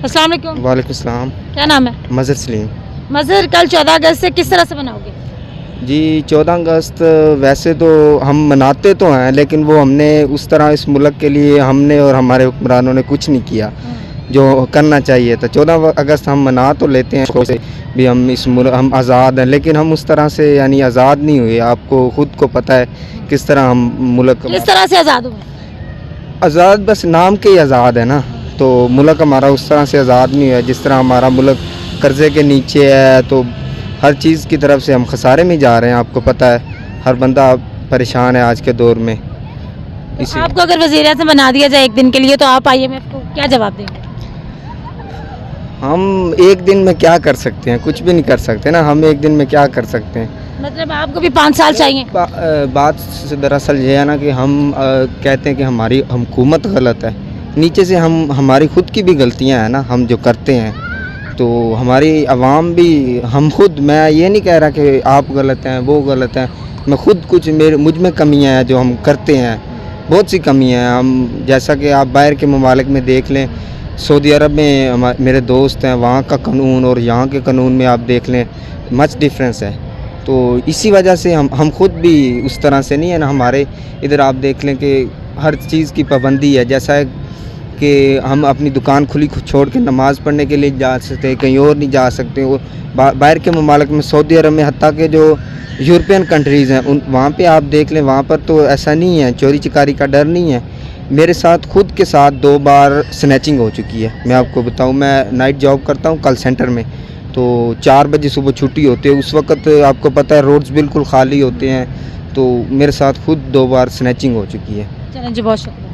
अस्सलाम वालेकुम। वालेकुम सलाम। क्या नाम है? मज़हर सलीम। मज़हर, कल 14 अगस्त से किस तरह से मनाओगे? जी 14 अगस्त वैसे तो हम मनाते तो हैं, लेकिन वो हमने उस तरह इस मुल्क के लिए हमने और हमारे हुक्मरानों ने कुछ नहीं किया जो करना चाहिए था। 14 अगस्त हम मना तो लेते हैं से भी, हम इस मुल्क हम आज़ाद हैं, लेकिन हम उस तरह से यानी आज़ाद नहीं हुए। आपको ख़ुद को पता है किस तरह हम मुल्क किस तरह से आज़ाद हुए? आज़ाद बस नाम के ही आज़ाद है ना, तो मुल्क हमारा उस तरह से आज़ाद नहीं है जिस तरह हमारा मुल्क कर्ज़े के नीचे है। तो हर चीज़ की तरफ से हम खसारे में जा रहे हैं। आपको पता है हर बंदा परेशान है आज के दौर में। तो आपको अगर वज़ीर-ए-आज़म बना दिया जाए एक दिन के लिए तो आप IMF को क्या जवाब देंगे? हम एक दिन में क्या कर सकते हैं? कुछ भी नहीं कर सकते ना। हम एक दिन में क्या कर सकते हैं? मतलब आपको भी 5 साल चाहिए? बात दरअसल ये है ना कि हम कहते हैं कि हमारी हुकूमत गलत है। नीचे से हमारी खुद की भी गलतियां हैं ना, हम जो करते हैं। तो हमारी आवाम भी, हम खुद, मैं ये नहीं कह रहा कि आप गलत हैं वो गलत हैं, मैं खुद कुछ मुझ में कमियां हैं जो हम करते हैं, बहुत सी कमियां हैं। हम जैसा कि आप बाहर के ममालिक में देख लें, सऊदी अरब में मेरे दोस्त हैं, वहाँ का कानून और यहाँ के कानून में आप देख लें मच डिफरेंस है। तो इसी वजह से हम खुद भी उस तरह से नहीं है ना। हमारे इधर आप देख लें कि हर चीज़ की पाबंदी है, जैसा है कि हम अपनी दुकान खुली छोड़ के नमाज़ पढ़ने के लिए जा सकते, कहीं और नहीं जा सकते। वो बाहर के ममालिक में, सऊदी अरब में, हत्ता के जो यूरोपियन कंट्रीज़ हैं वहाँ पे आप देख लें, वहाँ पर तो ऐसा नहीं है, चोरी चकारी का डर नहीं है। मेरे साथ खुद के साथ 2 बार स्नैचिंग हो चुकी है। मैं आपको बताऊँ, मैं नाइट जॉब करता हूँ कॉल सेंटर में, तो 4 बजे सुबह छुट्टी होती है। उस वक्त आपको पता है रोड्स बिल्कुल खाली होते हैं। तो मेरे साथ खुद 2 बार स्नैचिंग हो चुकी है। चलें जी, बहुत शुक्रिया।